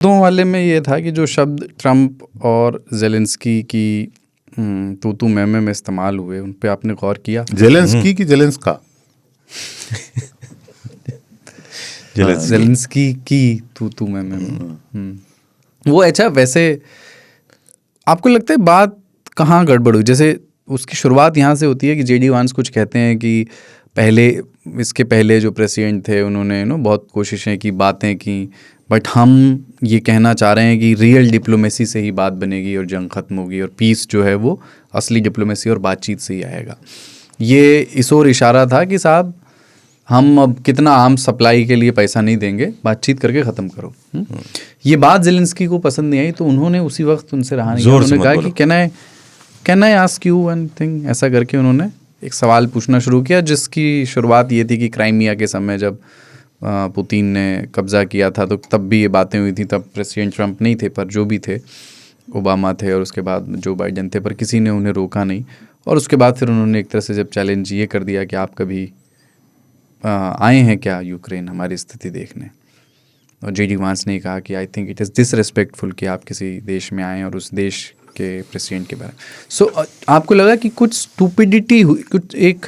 वाले में ये था कि जो शब्द ट्रम्प और जेलेंस्की की तू मैं इस्तेमाल हुए, उन पे आपने गौर किया? जेलेंस्की की जेलेंस्का जेलेंस्की की तू मैं वो अच्छा। वैसे आपको लगता है बात कहाँ गड़बड़ हुई? जैसे उसकी शुरुआत यहाँ से होती है कि जेडी वांस कुछ कहते हैं कि इसके पहले जो प्रेसिडेंट थे उन्होंने बहुत कोशिशें की, बातें की, बट हम ये कहना चाह रहे हैं कि रियल डिप्लोमेसी से ही बात बनेगी और जंग ख़त्म होगी, और पीस जो है वो असली डिप्लोमेसी और बातचीत से ही आएगा। ये इस ओर इशारा था कि साहब हम अब कितना आर्म सप्लाई के लिए पैसा नहीं देंगे, बातचीत करके ख़त्म करो। ये बात जेलेंस्की को पसंद नहीं आई, तो उन्होंने उसी वक्त उनसे रहा नहीं, उन्होंने कहा कि can I ask you one thing, ऐसा करके उन्होंने एक सवाल पूछना शुरू किया, जिसकी शुरुआत ये थी कि क्राइमिया के समय जब पुतिन ने कब्ज़ा किया था, तो तब भी ये बातें हुई थी। तब प्रेसिडेंट ट्रंप नहीं थे, पर जो भी थे, ओबामा थे और उसके बाद जो बाइडेन थे, पर किसी ने उन्हें रोका नहीं। और उसके बाद फिर उन्होंने एक तरह से जब चैलेंज ये कर दिया कि आप कभी आए हैं क्या यूक्रेन हमारी स्थिति देखने, और जेडी वांस ने कहा कि I think it is disrespectful कि आप किसी देश में आएँ और उस देश के प्रेसिडेंट के बारे में। सो आपको लगा कि कुछ स्टूपिडिटी हुई, कुछ एक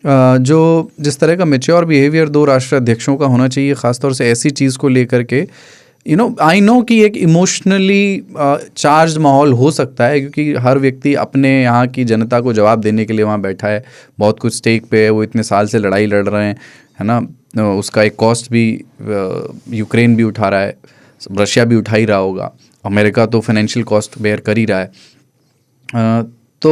जो जिस तरह का मैच्योर बिहेवियर दो राष्ट्र अध्यक्षों का होना चाहिए, ख़ासतौर से ऐसी चीज़ को लेकर के, आई नो कि एक इमोशनली चार्ज माहौल हो सकता है, क्योंकि हर व्यक्ति अपने यहाँ की जनता को जवाब देने के लिए वहाँ बैठा है, बहुत कुछ स्टेक पे है, वो इतने साल से लड़ाई लड़ रहे हैं, है ना, उसका एक कॉस्ट भी यूक्रेन भी उठा रहा है, रशिया भी उठा ही रहा होगा, अमेरिका तो फाइनेंशियल कॉस्ट बेयर कर ही रहा है। तो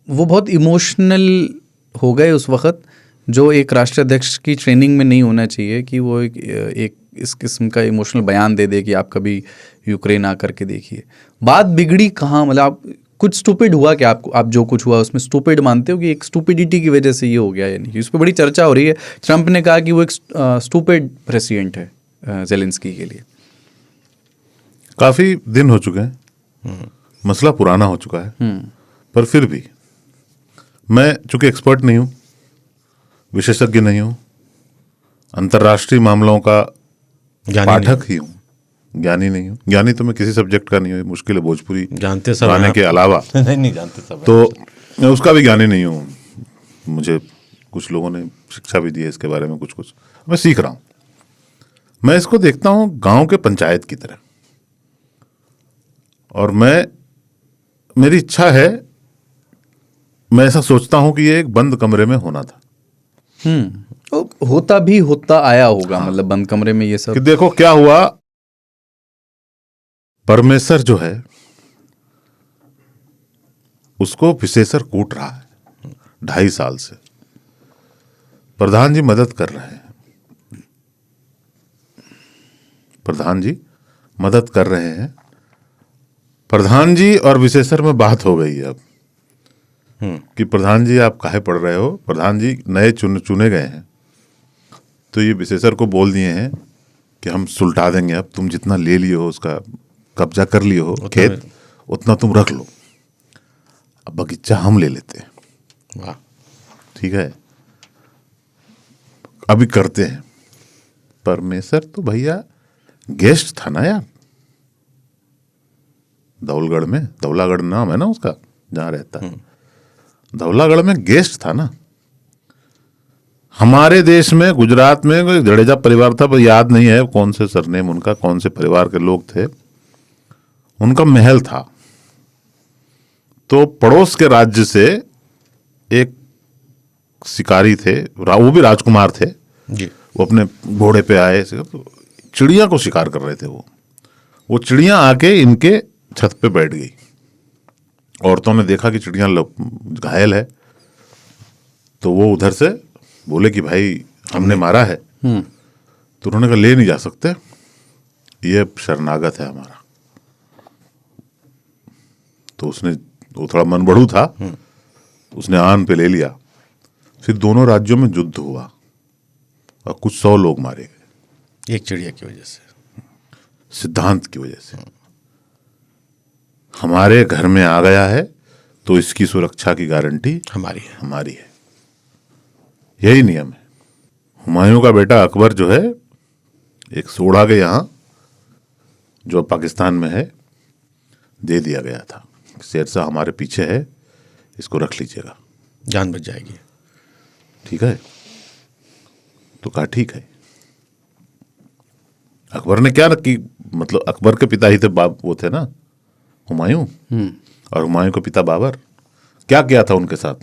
वो बहुत इमोशनल हो गए उस वक़्त, जो एक राष्ट्राध्यक्ष की ट्रेनिंग में नहीं होना चाहिए कि वो एक इस किस्म का इमोशनल बयान दे दे कि आप कभी यूक्रेन आकर के देखिए। बात बिगड़ी कहाँ? मतलब आप कुछ स्टूपिड हुआ कि आप जो कुछ हुआ उसमें स्टूपिड मानते हो कि एक स्टूपिडिटी की वजह से ये हो गया या नहीं? इस पर बड़ी चर्चा हो रही है। ट्रंप ने कहा कि वो एक स्टूपिड प्रेसिडेंट है जेलेंस्की के लिए। काफ़ी दिन हो चुके हैं, मसला पुराना हो चुका है, पर फिर भी मैं चूंकि एक्सपर्ट नहीं हूँ, विशेषज्ञ नहीं हूँ, अंतर्राष्ट्रीय मामलों का पाठक ही हूँ, ज्ञानी नहीं हूँ। ज्ञानी तो मैं किसी सब्जेक्ट का नहीं हूँ, मुश्किल है भोजपुरी जानते सब गाने के अलावा नहीं जानते सब, तो मैं उसका भी ज्ञानी नहीं हूँ। मुझे कुछ लोगों ने शिक्षा भी दी है इसके बारे में, कुछ मैं सीख रहा हूँ। मैं इसको देखता हूँ गांव के पंचायत की तरह, और मेरी इच्छा है, मैं ऐसा सोचता हूं कि ये एक बंद कमरे में होना था। होता आया होगा। हाँ। मतलब बंद कमरे में ये सब कि देखो क्या हुआ। परमेश्वर जो है उसको विशेषर कूट रहा है 2.5 साल से। प्रधान जी मदद कर रहे हैं, प्रधान जी मदद कर रहे हैं। प्रधान जी और विशेषर में बात हो गई है अब कि प्रधान जी आप काहे पढ़ रहे हो। प्रधान जी नए चुने गए हैं, तो ये विशेषर को बोल दिए हैं कि हम सुलटा देंगे, अब तुम जितना ले लिए हो, उसका कब्जा कर लिए हो खेत, उतना तुम रख लो, अब बगीचा हम ले लेते हैं। वाह, ठीक है, अभी करते हैं। परमेश्वर तो भैया गेस्ट था ना यार, धौलागढ़ नाम है ना उसका, जहां रहता है, धौलागढ़ में गेस्ट था ना। हमारे देश में गुजरात में कोई जडेजा परिवार था, पर याद नहीं है कौन से सरनेम उनका, कौन से परिवार के लोग थे, उनका महल था। तो पड़ोस के राज्य से एक शिकारी थे, वो भी राजकुमार थे जी। वो अपने घोड़े पे आए, चिड़िया को शिकार कर रहे थे। वो चिड़िया आके इनके छत पे बैठ गई। औरतों ने देखा कि चिड़िया घायल है, तो वो उधर से बोले कि भाई हमने मारा है। तो उन्होंने कहा ले नहीं जा सकते, ये शरणागत है हमारा। तो वो थोड़ा मन बढ़ू था, उसने आन पे ले लिया। फिर दोनों राज्यों में युद्ध हुआ और कुछ 100 लोग मारे गए, एक चिड़िया की वजह से, सिद्धांत की वजह से। हमारे घर में आ गया है तो इसकी सुरक्षा की गारंटी हमारी है। यही नियम है। हुमायूं का बेटा अकबर जो है, एक सोढ़ा के यहाँ जो पाकिस्तान में है दे दिया गया था। शेरशाह हमारे पीछे है, इसको रख लीजिएगा, जान बच जाएगी। ठीक है। तो कहा ठीक है। अकबर ने क्या कि मतलब अकबर के पिता ही थे, बाप वो थे ना हुमायूं, और हुमायूं के पिता बाबर। क्या किया था उनके साथ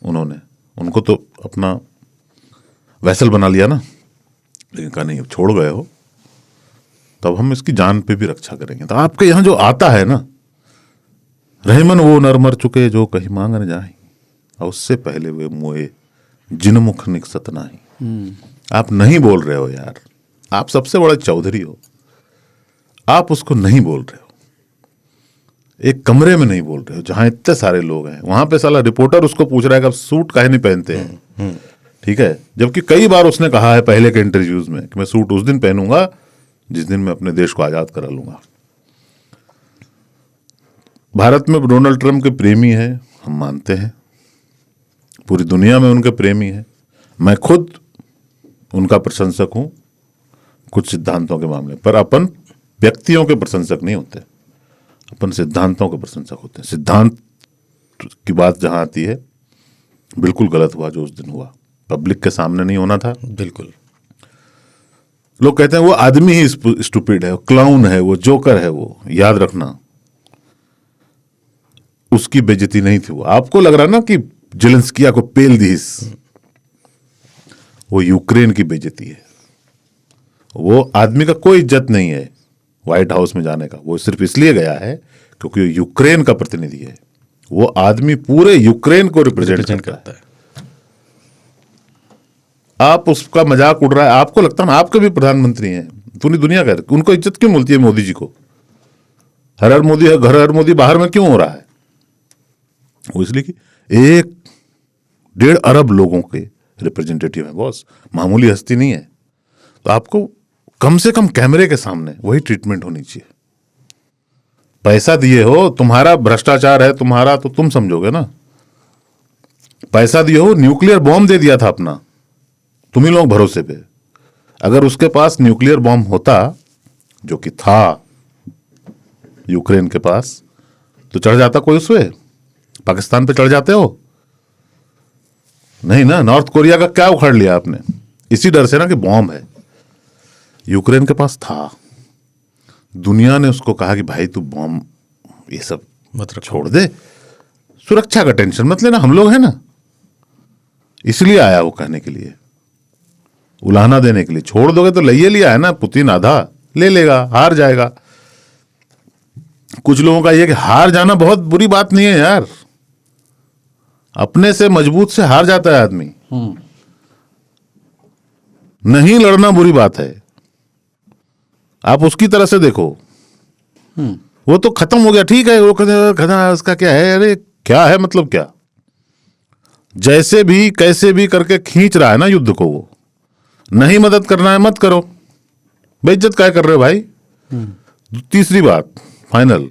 उन्होंने? उनको तो अपना वैसल बना लिया ना, लेकिन कहा नहीं, छोड़ गए हो तब हम इसकी जान पे भी रक्षा करेंगे। तो आपके यहाँ जो आता है ना, रहमन वो नर मर चुके जो कहीं मांग न जाए, और उससे पहले वे मोए जिनमुख निकसत नाही। आप नहीं बोल रहे हो यार, आप सबसे बड़ा चौधरी हो, आप उसको नहीं बोल रहे हो। एक कमरे में नहीं बोल रहे हो जहां इतने सारे लोग हैं, वहां पे साला रिपोर्टर उसको पूछ रहा है कि आप सूट काहे नहीं पहनते हैं। ठीक है, जबकि कई बार उसने कहा है पहले के इंटरव्यूज में कि मैं सूट उस दिन पहनूंगा जिस दिन मैं अपने देश को आजाद करा लूंगा। भारत में डोनाल्ड ट्रंप के प्रेमी है, हम मानते हैं, पूरी दुनिया में उनके प्रेमी है। मैं खुद उनका प्रशंसक हूं कुछ सिद्धांतों के मामले पर। अपन व्यक्तियों के प्रशंसक नहीं होते, अपन सिद्धांतों के प्रशंसक होते हैं। सिद्धांत की बात जहां आती है, बिल्कुल गलत हुआ जो उस दिन हुआ, पब्लिक के सामने नहीं होना था। बिल्कुल। लोग कहते हैं वो आदमी ही स्टूपिड है, क्लाउन है, वो जोकर है, वो याद रखना उसकी बेइज्जती नहीं थी वो। आपको लग रहा ना कि जेलेंस्किया को पेल दीस, वो यूक्रेन की बेइज्जती है। वो आदमी का कोई इज्जत नहीं है व्हाइट हाउस में जाने का, वो सिर्फ इसलिए गया है क्योंकि वो यूक्रेन का प्रतिनिधि है। वो आदमी पूरे यूक्रेन को रिप्रेजेंट करता है। आप उसका मजाक उड़ रहा है, आपको लगता है आपके भी प्रधानमंत्री हैं, पूरी दुनिया का, उनको इज्जत क्यों मिलती है मोदी जी को? हर हर मोदी है, घर हर मोदी बाहर में क्यों हो रहा है? वो इसलिए कि 1.5 अरब लोगों के रिप्रेजेंटेटिव है बॉस, मामूली हस्ती नहीं है। तो आपको कम से कम कैमरे के सामने वही ट्रीटमेंट होनी चाहिए। पैसा दिए हो, तुम्हारा भ्रष्टाचार है तुम्हारा, तो तुम समझोगे ना। पैसा दिए हो, न्यूक्लियर बॉम्ब दे दिया था अपना तुम्ही लोग भरोसे पे। अगर उसके पास न्यूक्लियर बॉम्ब होता, जो कि था यूक्रेन के पास, तो चढ़ जाता कोई उस पे? पाकिस्तान पे चढ़ जाते हो? नहीं ना। नॉर्थ कोरिया का क्या उखाड़ लिया आपने? इसी डर से ना कि बॉम्ब है। यूक्रेन के पास था, दुनिया ने उसको कहा कि भाई तू बॉम्ब ये सब मत छोड़ दे, सुरक्षा का टेंशन मत लेना, हम लोग हैं ना। इसलिए आया वो कहने के लिए, उलाहना देने के लिए। छोड़ दोगे तो ले लिया है ना, पुतिन आधा ले लेगा, हार जाएगा। कुछ लोगों का यह कि हार जाना बहुत बुरी बात नहीं है यार, अपने से मजबूत से हार जाता है आदमी। नहीं लड़ना बुरी बात है, आप उसकी तरह से देखो। वो तो खत्म हो गया, ठीक है, वो खत्म, उसका क्या है? अरे क्या है मतलब क्या? जैसे भी कैसे भी करके खींच रहा है ना युद्ध को, वो नहीं मदद करना है मत करो, बेइज्जत क्या कर रहे हो भाई? तीसरी बात फाइनल,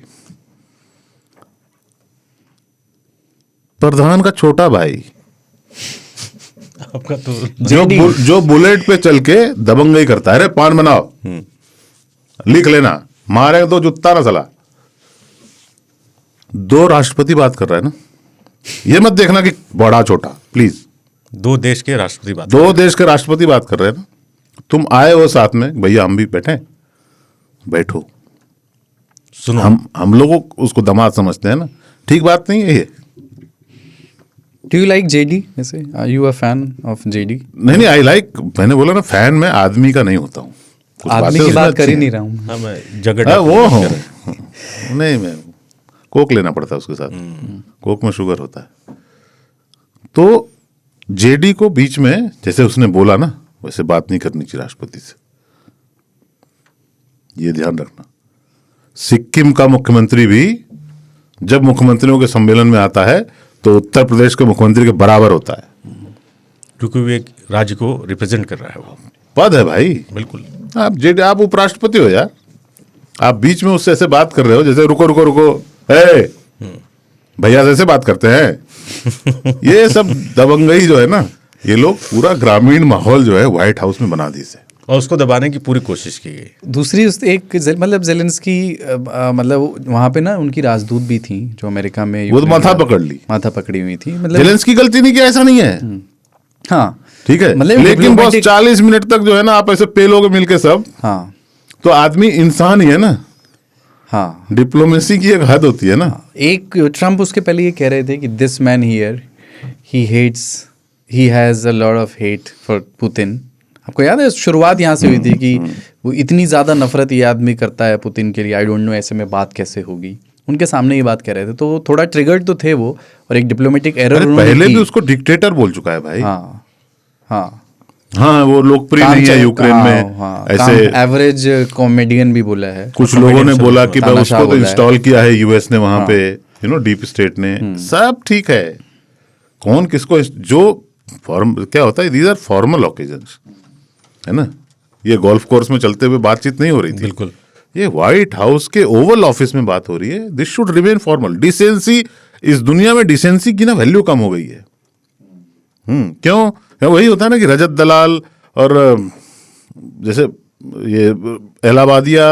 प्रधान का छोटा भाई आपका तो जो बुलेट पे चल के दबंगई करता है, अरे पान बनाओ, लिख लेना, मारे तो जुत्ता ना चला। 2 राष्ट्रपति बात कर रहा है ना, ये मत देखना कि बड़ा छोटा, प्लीज। 2 देश के राष्ट्रपति बात 2 देश के राष्ट्रपति बात कर रहे हैं ना। तुम आए हो साथ में, भैया हम भी बैठे, बैठो, सुनो। हम लोगों उसको दामाद समझते हैं ना, ठीक बात नहीं है ये। Do you like JD? वैसे are you a fan of JD? नहीं आई लाइक, मैंने बोला ना फैन में आदमी का नहीं होता हूँ। कुछ आदमी बातें की उसमें बात अच्छी कर ही हैं। नहीं रहा हूँ। हाँ, मैं जगह वो हूँ नहीं, मैं कोक लेना पड़ता है उसके साथ, कोक में शुगर होता है। तो जेडी को बीच में, जैसे उसने बोला ना, वैसे बात नहीं करनी चाहिए राष्ट्रपति से, ये ध्यान रखना। सिक्किम का मुख्यमंत्री भी जब मुख्यमंत्रियों के सम्मेलन में आता है तो उत्तर प्रदेश के मुख्यमंत्री के बराबर होता है, क्योंकि वो एक राज्य को रिप्रेजेंट कर रहा है। वो पद है भाई। बिल्कुल। आप उपराष्ट्रपति हो यार, आप बीच में उससे ऐसे बात कर रहे हो जैसे रुको रुको रुको, भैया ऐसे बात करते हैं। ये सब दबंगई जो है ना, ये लोग पूरा ग्रामीण माहौल जो है व्हाइट हाउस में बना दी से। और उसको दबाने की पूरी कोशिश की गई। दूसरी एक मतलब जेलेंस्की मतलब वहाँ पे ना उनकी राजदूत भी थी जो अमेरिका में, वो तो माथा पकड़ ली, माथा पकड़ी हुई थी। मतलब जेलेंस्की की गलती नहीं की, ऐसा नहीं है, हाँ ठीक है, मतलब लेकिन बस 40 मिनट तक जो है ना आप ऐसे पेलोगे मिलके सब, हाँ तो आदमी इंसान ही है ना, हाँ डिप्लोमेसी की एक हद होती है ना। एक ट्रम्प उसके पहले ये कह रहे थे कि this man here he hates, he has a lot of hate for Putin. आपको याद है शुरुआत यहाँ से हुई थी कि वो इतनी ज़्यादा नफरत ये आदमी करता है पुतिन के लिए, आई डोंट नो ऐसे में बात कैसे होगी। उनके सामने ये बात कह रहे थे, तो थोड़ा ट्रिगर्ड तो थे वो, और एक डिप्लोमेटिक एरर उन्होंने पहले की। भी उसको डिक्टेटर बोल चुका है भाई। हाँ हाँ हाँ, वो लोकप्रिय नहीं है यूक्रेन में, ऐसे एवरेज कॉमेडियन भी बोला है। कुछ लोगों ने बोला कि भाई तानाशाह उसको तो बोला है। इंस्टॉल किया है यूएस ने वहां पे, यू नो डीप स्टेट ने, सब ठीक है। कौन किसको जो फॉर्म क्या होता है, दीज आर फॉर्मल ओकेजन्स, है ना। ये गोल्फ कोर्स में चलते हुए बातचीत नहीं हो रही थी, बिल्कुल। ये व्हाइट हाउस के ओवल ऑफिस में बात हो रही है। This should remain formal. Decency, इस दुनिया में डिसेंसी की ना वैल्यू कम हो गई है। क्यों? वही होता है ना कि रजत दलाल और जैसे ये इलाहाबादिया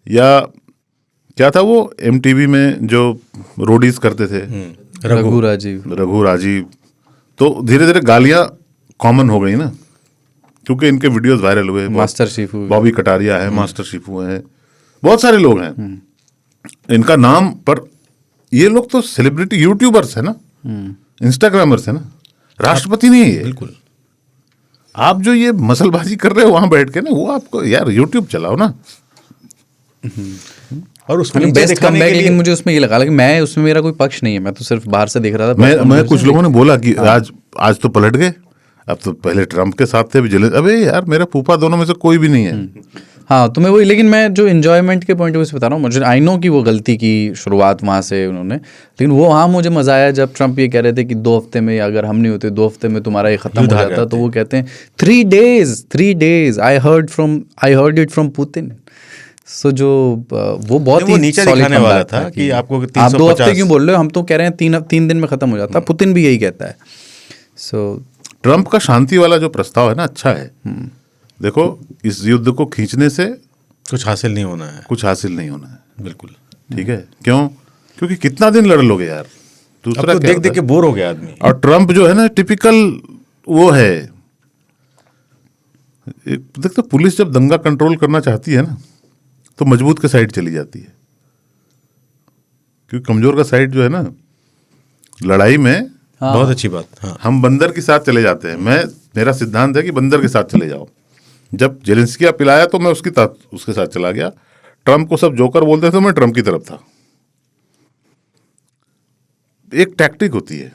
या क्या था वो एमटीवी में जो रोडीज करते थे, रघु राजीव। रघु राजीव, तो धीरे धीरे गालियां कॉमन हो गई ना, क्योंकि इनके वीडियोस वायरल हुए। मास्टर शेफ हुए, बॉबी कटारिया है, मास्टर शेफ हुए हैं, बहुत सारे लोग हैं इनका नाम। पर ये लोग तो सेलिब्रिटी यूट्यूबर्स है ना, इंस्टाग्रामर्स है ना, राष्ट्रपति नहीं है ये। बिल्कुल। आप जो ये मसलबाजी कर रहे हो वहां बैठ के ना, वो आपको यार यूट्यूब चलाओ ना। और उसमें मतलब बेस्ट कमबैक, लेकिन मुझे उसमें ये लगा कि मैं उसमें मेरा कोई पक्ष नहीं है, मैं तो सिर्फ बाहर से देख रहा था। मैं कुछ लोगों ने बोला कि आज तो पलट गए, अब तो पहले ट्रम्प के साथ थे, अबे यार मेरा फूफा दोनों में से कोई भी नहीं है। हाँ तो मैं वही, लेकिन मैं जो एंजॉयमेंट के पॉइंट ऑफ व्यू से बता रहा हूँ, मुझे आई नो कि वो गलती की शुरुआत वहाँ से उन्होंने, लेकिन वो हाँ मुझे मजा आया जब ट्रम्प ये कह रहे थे कि 2 हफ्ते में अगर हम नहीं होते 2 हफ्ते में तुम्हारा ये खत्म हो जाता, तो वो कहते हैं 3 days I heard it from Putin. So जो वो बहुत ही नीचे दिखाने वाला था कि आपको आप 2 हफ्ते क्यों बोल रहे हो, हम तो कह रहे हैं 3 दिन में खत्म हो जाता। पुतिन भी यही कहता है। सो ट्रम्प का शांति वाला जो प्रस्ताव है ना, अच्छा है। देखो, इस युद्ध को खींचने से कुछ हासिल नहीं होना है, कुछ हासिल नहीं होना है। बिल्कुल, ठीक है। क्यों? क्योंकि कितना दिन लड़ लोगे यार, दूसरा तो देख देख के बोर हो गया आदमी। और ट्रम्प जो है ना, टिपिकल वो है। देखते पुलिस जब दंगा कंट्रोल करना चाहती है ना, तो मजबूत के साइड चली जाती है, क्योंकि कमजोर का साइड जो है ना लड़ाई में, बहुत अच्छी बात। हाँ। हम बंदर के साथ चले जाते हैं। मेरा सिद्धांत है कि बंदर के साथ चले जाओ। जब जेलेंस्की पिलाया तो मैं उसके साथ चला गया। ट्रम्प को सब जोकर बोलते थे, तो मैं ट्रम्प की तरफ था। एक टैक्टिक होती है,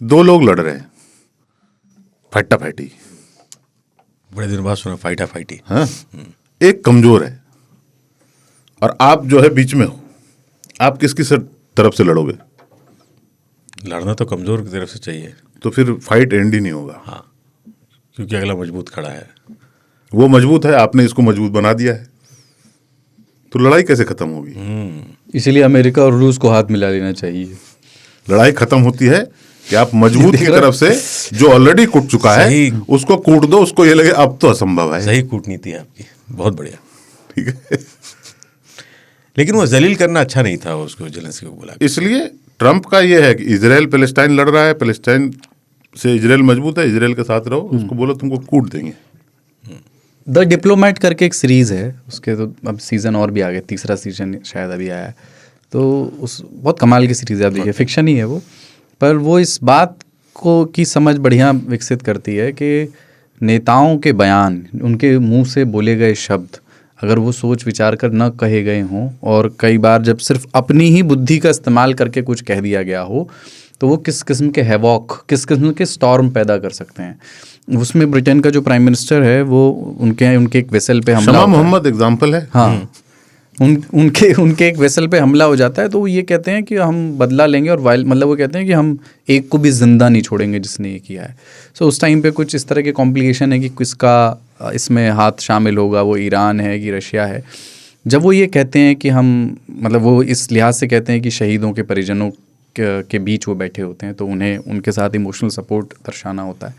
2 लोग लड़ रहे हैं, फट्टा फैटी, बड़े दिन बाद सुना फाइटा फाइटी। हाँ, एक कमजोर है और आप जो है बीच में हो, आप किसकी तरफ से लड़ोगे? लड़ना तो कमजोर की तरफ से चाहिए, तो फिर फाइट एंड ही नहीं होगा। हाँ, क्योंकि अगला मजबूत खड़ा है। वो मजबूत है, आपने इसको मजबूत बना दिया है, तो लड़ाई कैसे खत्म होगी? इसीलिए अमेरिका और रूस को हाथ मिला लेना चाहिए। लड़ाई खत्म होती है कि आप मजबूत की तरफ से, जो ऑलरेडी कूट चुका है, उसको कूट दो, उसको ये लगे अब तो असंभव है। सही कूटनीति है आपकी, बहुत बढ़िया। ठीक है। लेकिन वो जलील करना अच्छा नहीं था उसको, जेलेंस्की को बुला। इसलिए ट्रम्प का ये है कि इजराइल पैलेस्टाइन लड़ रहा है, पैलेस्टाइन से इजराइल मजबूत है, इजराइल के साथ रहो, उसको बोलो तुमको कूट देंगे। द डिप्लोमेट करके एक सीरीज़ है, उसके तो अब सीज़न और भी आ गए, 3रा सीजन शायद अभी आया है। तो उस बहुत कमाल की सीरीज़ है, आप देखिए, फिक्शन ही है वो, पर वो इस बात को की समझ बढ़िया विकसित करती है कि नेताओं के बयान, उनके मुंह से बोले गए शब्द, अगर वो सोच विचार कर न कहे गए हों, और कई बार जब सिर्फ अपनी ही बुद्धि का इस्तेमाल करके कुछ कह दिया गया हो, तो वो किस किस्म के हैवॉक, किस किस्म के स्टॉर्म पैदा कर सकते हैं। उसमें ब्रिटेन का जो प्राइम मिनिस्टर है, वो उनके एक वेसल पे हमला, शमा मोहम्मद एग्जाम्पल है। हाँ, उनके एक वेसल पे हमला हो जाता है, तो वो ये कहते हैं कि हम बदला लेंगे, और मतलब वो कहते हैं कि हम एक को भी जिंदा नहीं छोड़ेंगे जिसने ये किया है। सो उस टाइम पे कुछ इस तरह के कॉम्प्लिकेशन है कि किसका इसमें हाथ शामिल होगा, वो ईरान है कि रशिया है। जब वो ये कहते हैं कि हम, मतलब वो इस लिहाज से कहते हैं कि शहीदों के परिजनों के बीच वो बैठे होते हैं, तो उन्हें उनके साथ इमोशनल सपोर्ट दर्शाना होता है।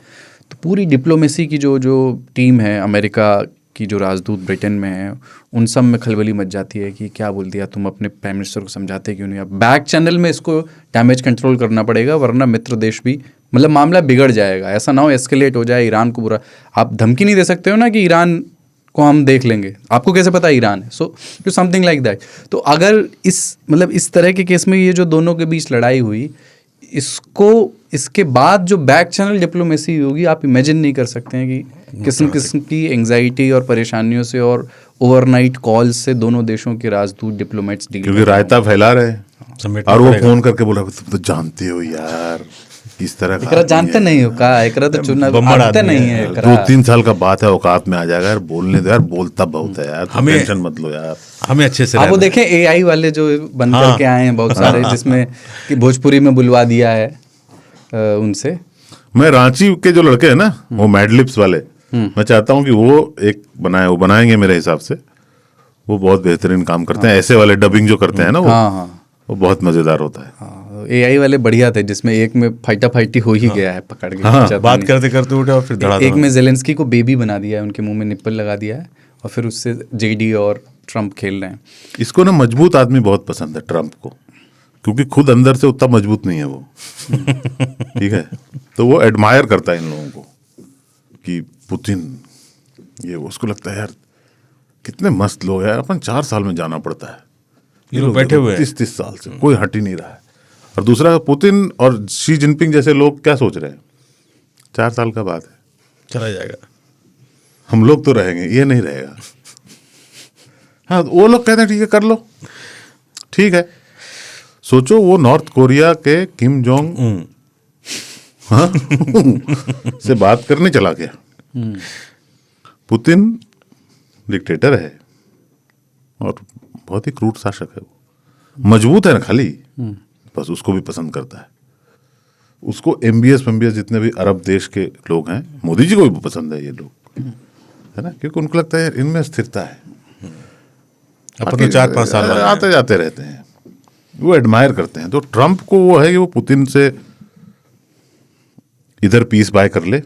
तो पूरी डिप्लोमेसी की जो जो टीम है, अमेरिका की जो राजदूत ब्रिटेन में है, उन सब में खलबली मच जाती है कि क्या बोल दिया तुम, अपने प्राइम मिनिस्टर को समझाते क्यों नहीं। अब बैक चैनल में इसको डैमेज कंट्रोल करना पड़ेगा, वरना मित्र देश भी मतलब मामला बिगड़ जाएगा। ऐसा ना हो एस्केलेट हो जाए, ईरान को बुरा। आप धमकी नहीं दे सकते हो ना कि ईरान को हम देख लेंगे, आपको कैसे पता ईरान है। सो टू समथिंग लाइक दैट। तो अगर इस तरह के केस में ये जो दोनों के बीच लड़ाई हुई, इसके बाद जो बैक चैनल डिप्लोमेसी होगी, आप इमेजिन नहीं कर सकते हैं कि किस्म किस्म की एंग्जाइटी और परेशानियों से और ओवरनाइट कॉल्स से दोनों देशों के राजदूत डिप्लोमेट्स डील, क्योंकि रायता फैला रहे हैं। और वो फोन करके बोला तुम तो जानते हो यार किस तरह का एकरा जानते नहीं हो का, एकरा तो चुनाव बम्बड़ आते आदमी नहीं है। है एकरा। 2-3 साल का बात है, औकात में आ जाएगा यार, बोलने दो यार, बोलता बहुत है यार, तुम टेंशन मत लो यार। हमें अच्छे से आप वो रहना है। देखें एआई वाले जो बन करके आए हैं बहुत सारे, जिसमें कि भोजपुरी में बुलवा दिया है उनसे। मैं रांची के जो लड़के हैं ना, वो मैडलिप्स वाले, मैं चाहता हूँ कि वो एक वो बनाएंगे मेरे हिसाब से। वो बहुत बेहतरीन काम करते हैं, ऐसे वाले डबिंग जो करते हैं ना वो। हाँ हाँ वो बहुत मजेदार होता है। हाँ, एआई वाले बढ़िया थे, जिसमें एक में फाइटी हो ही गया है, पकड़ के हाँ, खींचा बात नहीं। करते करते उठे और फिर धड़ा एक में जेलेंस्की को बेबी बना दिया है, उनके मुंह में निप्पल लगा दिया है, और फिर उससे जेडी और ट्रम्प खेल रहे हैं। इसको ना मजबूत आदमी बहुत पसंद है, ट्रम्प को, क्योंकि खुद अंदर से उतना मजबूत नहीं है वो। ठीक है, तो वो एडमायर करता है इन लोगों को कि पुतिन, ये उसको लगता है यार कितने मस्त लोग हैं, अपन 4 साल में जाना पड़ता है, ये लोग बैठे हुए हैं 30 साल से कोई हट ही नहीं रहा है। और दूसरा, पुतिन और शी जिनपिंग जैसे लोग क्या सोच रहे हैं, 4 साल का बात है, चला जाएगा। हम लोग तो रहेंगे, ये नहीं रहेगा। हाँ, वो लोग कहते हैं ठीक है कर लो, ठीक है। सोचो वो नॉर्थ कोरिया के किम जोंग हाँ से बात करने चला गया। पुतिन डिक्टेटर है और बहुत ही क्रूर शासक है, वो मजबूत है ना, खाली बस उसको भी पसंद करता है। उसको एमबीएस जितने भी अरब देश के लोग हैं, मोदी जी को भी पसंद है ये लोग, है ना, क्योंकि उनको लगता है यार इनमें स्थिरता है। अपन तो 4-5 साल बाद आते जाते रहते हैं, वो एडमायर करते हैं। तो ट्रम्प को वो है कि वो पुतिन से इधर पीस बाय कर ले,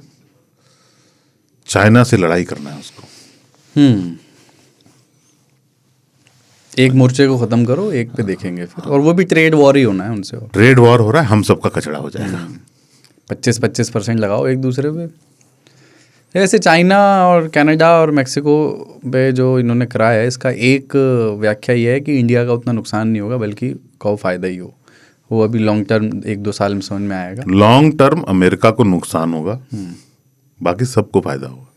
चाइना से लड़ाई करना है उसको। एक मोर्चे को खत्म करो, एक पे देखेंगे फिर, और वो भी ट्रेड वॉर ही होना है उनसे। और ट्रेड वॉर हो रहा है, हम सबका कचड़ा हो जाएगा। 25% लगाओ एक दूसरे पे। ऐसे चाइना और कनाडा और मेक्सिको पे जो इन्होंने कराया है, इसका एक व्याख्या ये है कि इंडिया का उतना नुकसान नहीं होगा, बल्कि कौ फायदा ही हो। वो अभी लॉन्ग टर्म 1-2 साल में समझ में आएगा। लॉन्ग टर्म अमेरिका को नुकसान होगा, बाकी सबको फायदा होगा।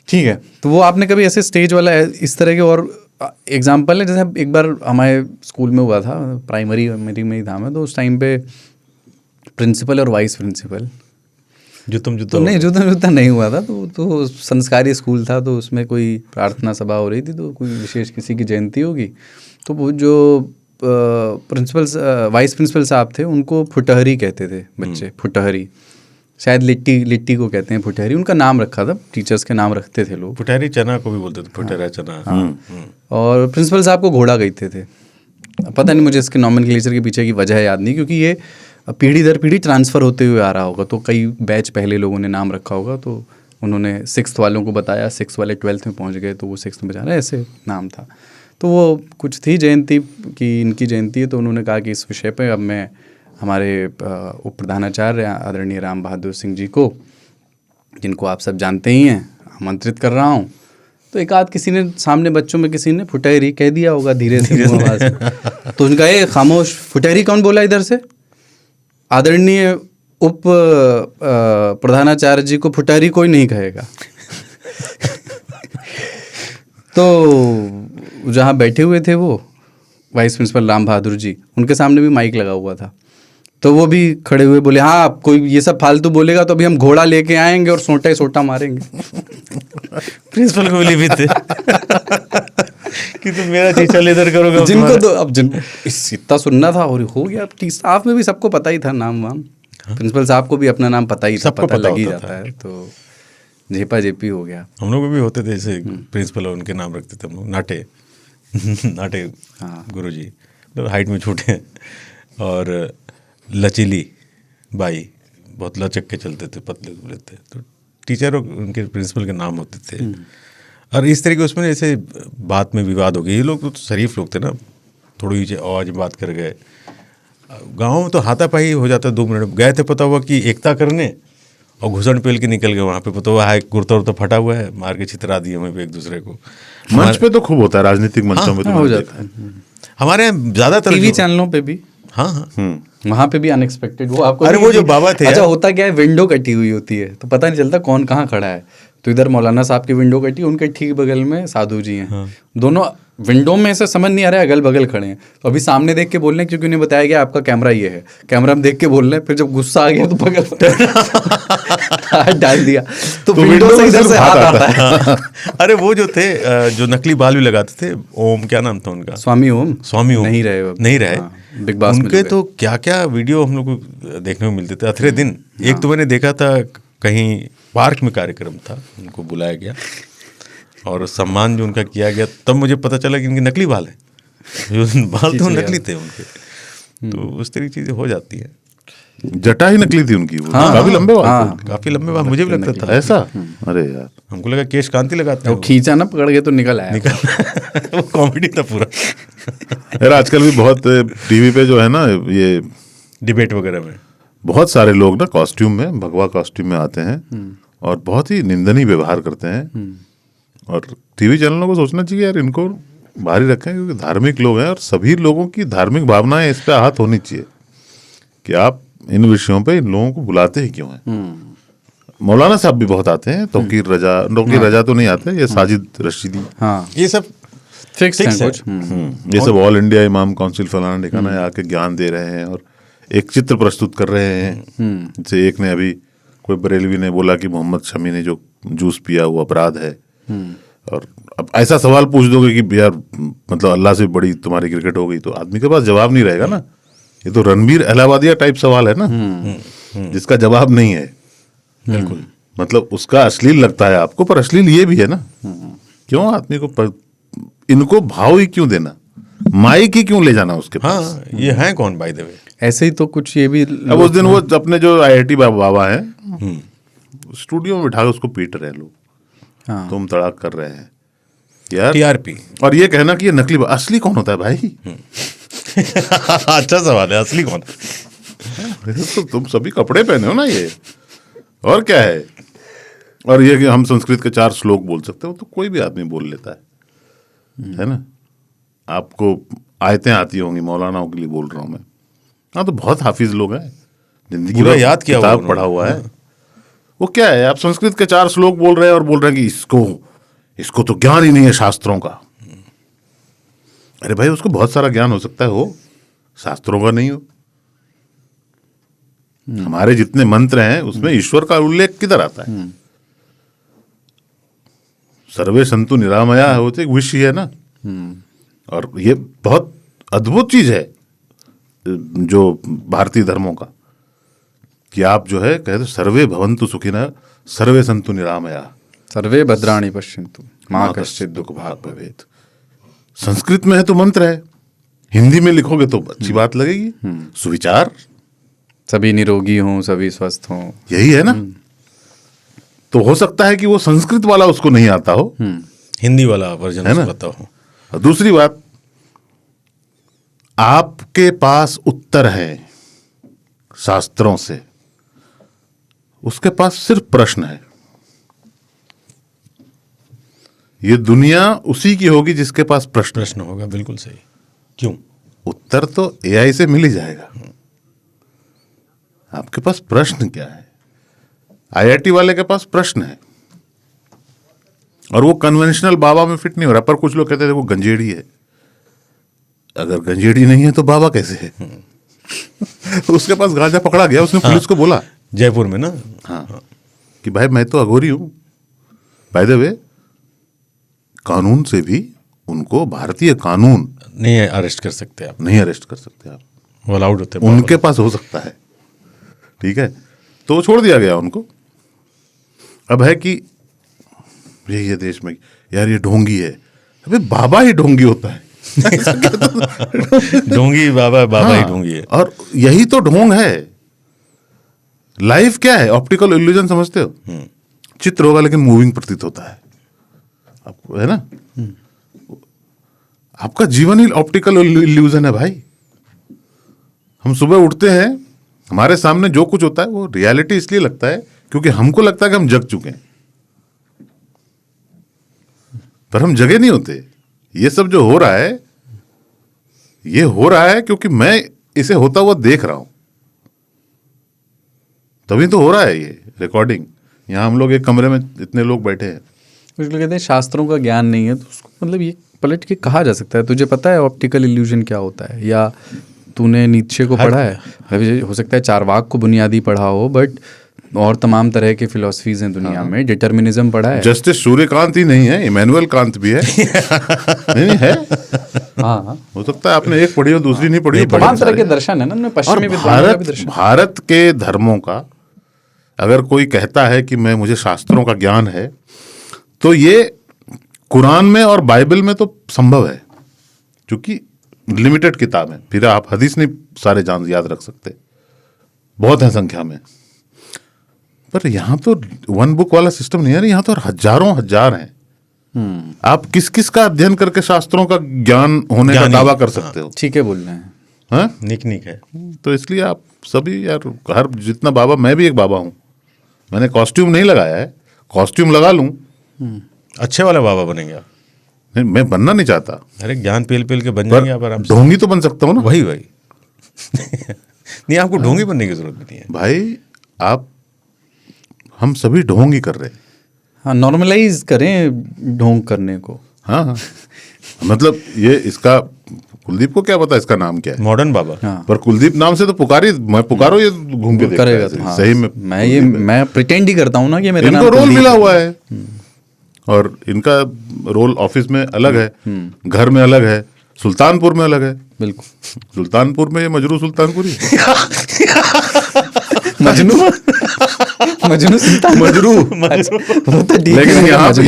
ठीक है, तो वो आपने कभी ऐसे स्टेज वाला इस तरह के और एग्जाम्पल है? जैसे एक बार हमारे स्कूल में हुआ था, प्राइमरी मेरी में ही था मैं, तो उस टाइम पे प्रिंसिपल और वाइस प्रिंसिपल तो नहीं, जूता नहीं हुआ था, तो संस्कारी स्कूल था, तो उसमें कोई प्रार्थना सभा हो रही थी, तो कोई विशेष किसी की जयंती होगी, तो वो जो वाइस प्रिंसिपल साहब थे, उनको फुटहरी कहते थे बच्चे। फुटहरी शायद लिट्टी को कहते हैं फुटहरी, उनका नाम रखा था, टीचर्स के नाम रखते थे लोग। फुटहरी चना को भी बोलते थे, फुटहरा चना। और प्रिंसिपल साहब को घोड़ा कहते थे। पता नहीं मुझे इसके नॉमेनक्लेचर के पीछे की वजह याद नहीं, क्योंकि ये पीढ़ी दर पीढ़ी ट्रांसफ़र होते हुए आ रहा होगा, तो कई बैच पहले लोगों ने नाम रखा होगा, तो उन्होंने 6th वालों को बताया, 6th वाले 12th में पहुंच गए, तो वो 6th में बचा रहे, ऐसे नाम था। तो वो कुछ थी जयंती की, इनकी जयंती है, तो उन्होंने कहा कि इस विषय पे अब मैं हमारे उप प्रधानाचार्य आदरणीय राम बहादुर सिंह जी को, जिनको आप सब जानते ही हैं, आमंत्रित कर रहा हूँ। तो एक आध किसी ने सामने बच्चों में किसी ने फुटहरी कह दिया होगा धीरे धीरे आवाज़ में। तो उनका ये खामोश, फुटहरी कौन बोला इधर से? आदरणीय उप प्रधानाचार्य जी को फुटहरी कोई नहीं कहेगा। तो जहाँ बैठे हुए थे वो वाइस प्रिंसिपल राम बहादुर जी, उनके सामने भी माइक लगा हुआ था, तो वो भी खड़े हुए बोले, हाँ कोई ये सब फालतू बोलेगा तो अभी हम घोड़ा लेके आएंगे और सोटा मारेंगे। प्रिंसिपल को भी थे कि तुम मेरा चीचा लेदर करोगे। जिनको तो अब इतना सुनना था और हो गया। स्टाफ में भी सबको पता ही था नाम वाम, प्रिंसिपल साहब को भी अपना नाम पता ही था, पता लग ही जाता है, तो झेपा झेपी हो गया। हम लोग भी होते थे ऐसे प्रिंसिपल, उनके नाम रखते थे हम लोग, नाटे गुरु जी, हाइट में छोटे और लचीली बाई बहुत लचक के चलते थे, पतले दुबले थे, तो टीचर और उनके प्रिंसिपल के नाम होते थे। और इस तरह के उसमें ऐसे बात में विवाद हो गया। ये लोग तो शरीफ लोग थे ना, थोड़ी सी आवाज़ में बात कर गए। गाँव में तो हाथापाई हो जाता 2 मिनट। गए थे पता हुआ कि एकता करने, और घुसन पेल के निकल गए। वहाँ पे पता हुआ है कुर्ता उर्ता फटा हुआ है, मार के छितरा दिए वहीं पे एक दूसरे को। मंच पे तो खूब होता है, राजनीतिक मंचों में तो हो मैंने जाता देखा है। हमारे यहाँ ज़्यादातर टीवी चैनलों पे भी, हाँ हाँ वहाँ पे भी अनएक्सपेक्टेड वो आपको अरे नहीं वो जो कि- बाबा थे अच्छा यार। होता क्या है, विंडो कटी हुई होती है तो पता नहीं चलता कौन कहाँ खड़ा है। तो इधर मौलाना साहब की विंडो कटी, उनके ठीक बगल में साधु जी हैं। दोनों विंडो में से समझ नहीं आ रहा है, अगल बगल खड़े हैं। तो अभी सामने देख के बोल रहे हैं क्योंकि उन्हें बताया गया आपका कैमरा ये है, कैमरा में देख के बोल रहे हैं। फिर जब गुस्सा आ गया तो बगल हाथ डाल दिया, तो विंडो से इधर से हाथ आता है। अरे वो जो थे जो नकली बाल भी लगाते थे, ओम क्या नाम था उनका, स्वामी ओम नहीं रहे अब। नहीं रहे। बिग बॉस में उनके जो तो क्या क्या वीडियो हम लोग को देखने को मिलते थे अथरे दिन। एक तो मैंने देखा था कहीं पार्क में कार्यक्रम था, उनको बुलाया गया और सम्मान जो उनका किया गया, तब मुझे पता चला कि इनके नकली बाल हैं। जो बाल तो नकली थे उनके। तो उस तरह की चीज़ें हो जाती है। जटा ही नकली थी उनकी, वो काफी लंबे बाल थे उनके। काफ़ी लंबे बाल, मुझे भी लगता था ऐसा। अरे यार, हमको लगा केश कांति लगाते वो हैं खींचा ना पकड़ के तो निकल आया। वो कॉमेडी था पूरा। यार आजकल भी बहुत टीवी पे जो है ना, ये डिबेट वगैरह में बहुत सारे लोग ना कॉस्ट्यूम में, भगवा कॉस्ट्यूम में आते हैं और बहुत ही निंदनीय व्यवहार करते हैं। और टीवी चैनलों को सोचना चाहिए यार, इनको भारी रखें, क्योंकि धार्मिक लोग हैं और सभी लोगों की धार्मिक भावनाएं इस पे आहत होनी चाहिए कि आप इन विषयों पे इन लोगों को बुलाते ही क्यों हैं। मौलाना साहब भी बहुत आते हैं, तौकीर रजा तो नहीं आते, ये साजिद रशीदी, हाँ ये सब फिक्स है Fix है। कुछ। ये सब ऑल इंडिया इमाम काउंसिल फलाना ठिकाना है, आके ज्ञान दे रहे हैं और एक चित्र प्रस्तुत कर रहे हैं। जैसे एक ने अभी कोई बरेलवी ने बोला कि मोहम्मद शमी ने जो जूस पिया वो अपराध है। और अब ऐसा सवाल पूछ दोगे कि यार मतलब अल्लाह से बड़ी तुम्हारी क्रिकेट हो गई, तो आदमी के पास जवाब नहीं रहेगा ना। ये तो रणबीर इलाहाबादिया टाइप सवाल है ना, जिसका जवाब नहीं है। बिल्कुल। मतलब उसका अश्लील लगता है आपको, पर अश्लील ये भी है ना। क्यों आदमी को इनको भाव ही क्यों देना, माइक ही क्यों ले जाना उसके पास। हाँ, ये हैं कौन बाय द वे? ऐसे ही तो कुछ ये भी अब उस दिन वो अपने जो IIT बाबा हैं, स्टूडियो में बिठा के उसको पीट रहे हैं लोग, हाँ। तुम तड़ाक कर रहे हैं यार। TRP। और ये कहना कि ये नकली, असली कौन होता है भाई? अच्छा सवाल है, असली कौन? तो तुम सभी कपड़े पहने हो ना ये, और क्या है। और ये कि हम संस्कृत के 4 श्लोक बोल सकते हो, तो कोई भी आदमी बोल लेता है ना। आपको आयतें आती होंगी, मौलानाओं के लिए बोल रहा हूँ मैं। हाँ, तो बहुत हाफिज लोग हैं, जिंदगी पूरा भर याद किया हुआ किताब उन्होंने। पढ़ा हुआ है। वो क्या है, आप संस्कृत के 4 श्लोक बोल रहे हैं और बोल रहे हैं कि इसको तो ज्ञान ही नहीं है शास्त्रों का। अरे भाई, उसको बहुत सारा ज्ञान हो सकता है, हो शास्त्रों का नहीं हो। हमारे जितने मंत्र हैं उसमें ईश्वर का उल्लेख किधर आता है? सर्वे संतु निरामया है, वो तो एक विषय है ना। और ये बहुत अद्भुत चीज है जो भारतीय धर्मों का, कि आप जो है कहते सर्वे भवन्तु सुखिनः सर्वे संतु निरामया सर्वे भद्राणि पश्यन्तु माँ कश्चित् दुःख भाग् भवेत्। संस्कृत में है तो मंत्र है, हिंदी में लिखोगे तो अच्छी बात लगेगी। सुविचार, सभी निरोगी हों, सभी स्वस्थ हों। यही है ना। तो हो सकता है कि वो संस्कृत वाला उसको नहीं आता हो, हिंदी वाला वर्जन है ना? पता हो। और दूसरी बात, आपके पास उत्तर है शास्त्रों से, उसके पास सिर्फ प्रश्न है। ये दुनिया उसी की होगी जिसके पास प्रश्न। प्रश्न होगा, बिल्कुल सही। क्यों? उत्तर तो AI से मिल ही जाएगा। आपके पास प्रश्न क्या है? IIT वाले के पास प्रश्न है, और वो कन्वेंशनल बाबा में फिट नहीं हो रहा। पर कुछ लोग कहते थे वो गंजेड़ी है। अगर गंजेड़ी नहीं है तो बाबा कैसे है? उसके पास गांजा पकड़ा गया, उसने पुलिस को बोला जयपुर में ना। हाँ कि भाई मैं तो अघोरी हूं। बाय द वे, कानून से भी उनको, भारतीय कानून नहीं अरेस्ट कर सकते आप, नहीं अरेस्ट कर सकते आप, वो अलाउड होते हैं। उनके पास हो सकता है। ठीक है, तो छोड़ दिया गया उनको। अब है कि ये देश में यार ये ढोंगी है। अबे बाबा ही ढोंगी होता है। ढोंगी बाबा, बाबा ही हाँ, ढोंगी है। और यही तो ढोंग है। लाइफ क्या है? ऑप्टिकल इल्यूजन समझते हो? चित्र होगा लेकिन मूविंग प्रतीत होता है आपको, है ना? आपका जीवन ही ऑप्टिकल इल्यूजन है भाई। हम सुबह उठते हैं, हमारे सामने जो कुछ होता है वो रियलिटी इसलिए लगता है क्योंकि हमको लगता है कि हम जग चुके हैं, पर हम जगे नहीं होते। ये सब जो हो रहा है, ये हो रहा है क्योंकि मैं इसे होता हुआ देख रहा हूं, तभी तो हो रहा है ये रिकॉर्डिंग। यहां हम लोग एक कमरे में इतने लोग बैठे हैं। कुछ लोग कहते हैं शास्त्रों का ज्ञान नहीं है, तो उसको मतलब ये पलट के कहा जा सकता है, तुझे पता है ऑप्टिकल इल्यूजन क्या होता है, या तूने नीत्शे को पढ़ा है? अभी हो सकता है चारवाक को बुनियादी पढ़ा हो, बट और तमाम तरह के फिलोसफीज हैं दुनिया में। डिटर्मिनिज्म पढ़ा है? जस्टिस सूर्यकांत ही नहीं है, इमैनुअल कांत भी है। नहीं है, हाँ, हो सकता है आपने एक पढ़ी हो, दूसरी नहीं पढ़ी हो। तमाम तरह के दर्शन है ना उनमें, पश्चिमी विद्वानों का भी दर्शन। भारत के धर्मों का अगर कोई कहता है कि मुझे शास्त्रों का ज्ञान है, तो ये कुरान में और बाइबल में तो संभव है, क्योंकि लिमिटेड किताब है। फिर आप हदीस नहीं सारे याद रख सकते, बहुत है संख्या में। पर यहाँ तो वन बुक वाला सिस्टम नहीं है, यहाँ तो हजारों हजार हैं। आप किस किस का अध्ययन करके शास्त्रों का ज्ञान होने का दावा कर सकते हो? ठीक है बोल रहे हैं। हाँ? निक है। तो इसलिए आप सभी यार, हर जितना बाबा, मैं भी एक बाबा हूँ। मैंने कॉस्ट्यूम नहीं लगाया है, कॉस्ट्यूम लगा लूं, अच्छे वाला बाबा बनेंगे आप। नहीं, मैं बनना नहीं चाहता। अरे ज्ञान पेल पेल के बन जाएंगे आप आराम से। ढोंगी तो बन सकता हूँ ना। वही नहीं, आपको ढोंगी बनने की जरूरत भी नहीं है भाई। आप, हम सभी ढोंगी कर रहे हैं। हाँ, नॉर्मलाइज करें ढोंग करने को। हाँ हाँ, मतलब ये इसका कुलदीप को क्या पता इसका नाम क्या है? मॉडर्न बाबा। हाँ। पर कुलदीप नाम से तो मैं पुकारो, ये घूम के देखता करेगा है, तो हाँ। सही में मैं प्रिटेंड ही करता हूँ ना कि मेरा नाम इनको रोल कुलदीप मिला है। हुआ है, और इनका रोल ऑफिस में अलग है, घर में अलग है, सुल्तानपुर में अलग है। बिल्कुल। सुल्तानपुर में ये मजरू सुल्तानपुरी मजनू सुल्तान मजरू वो तो ठीक है, लेकिन मजनू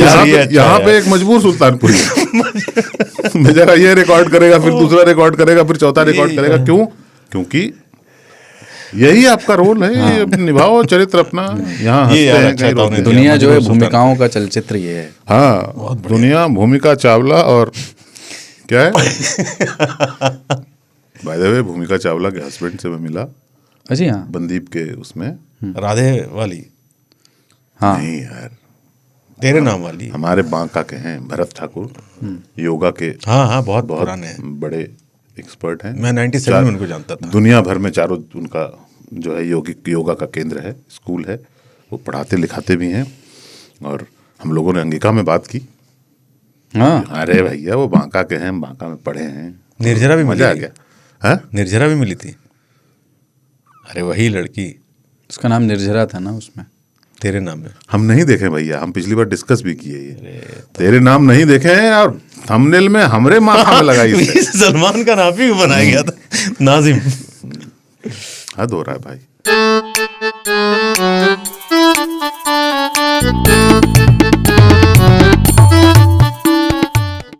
यहाँ पे एक मजबूर सुल्तानपुरी बेचारा ये रिकॉर्ड करेगा, फिर दूसरा रिकॉर्ड करेगा, फिर चौथा रिकॉर्ड करेगा। क्यों? क्योंकि यही आपका रोल है। ये निभाओ चरित्र अपना। यहाँ हंसते हैं, कहीं रोते हैं। दुनिया जो है भूमिकाओं का चलचित्र ये है। हाँ, दुनिया भूमिका चावला और क्या है बाय द वे, भूमिका चावला के हस्बैंड से मैं मिला। जी हाँ, बंदीप के उसमें। राधे वाली? हाँ, नहीं यार, तेरे नाम वाली। हमारे बांका के हैं, भरत ठाकुर, योगा के हाँ, बहुत बहुत पुराने हैं, बड़े एक्सपर्ट हैं। मैं 97 में उनको जानता था। दुनिया भर में चारों उनका जो है योगा का केंद्र है, स्कूल है। वो पढ़ाते लिखाते भी हैं। और हम लोगों ने अंगिका में बात की। हाँ, अरे भैया, वो बांका के हैं, हम बांका में पढ़े हैं। निर्जरा भी मजा आ मिली गया। हाँ, निर्जरा भी मिली थी। अरे वही लड़की, उसका नाम निर्जरा था ना उसमें। तेरे नाम में। हम नहीं देखे भैया, हम पिछली बार डिस्कस भी किए ये। तेरे नाम नहीं देखे हैं, और थंबनेल में हमरे माथा में लगाई इसने। सलमान का नाम ही बनाया गया था, नाजिम। हद हो रहा है भाई।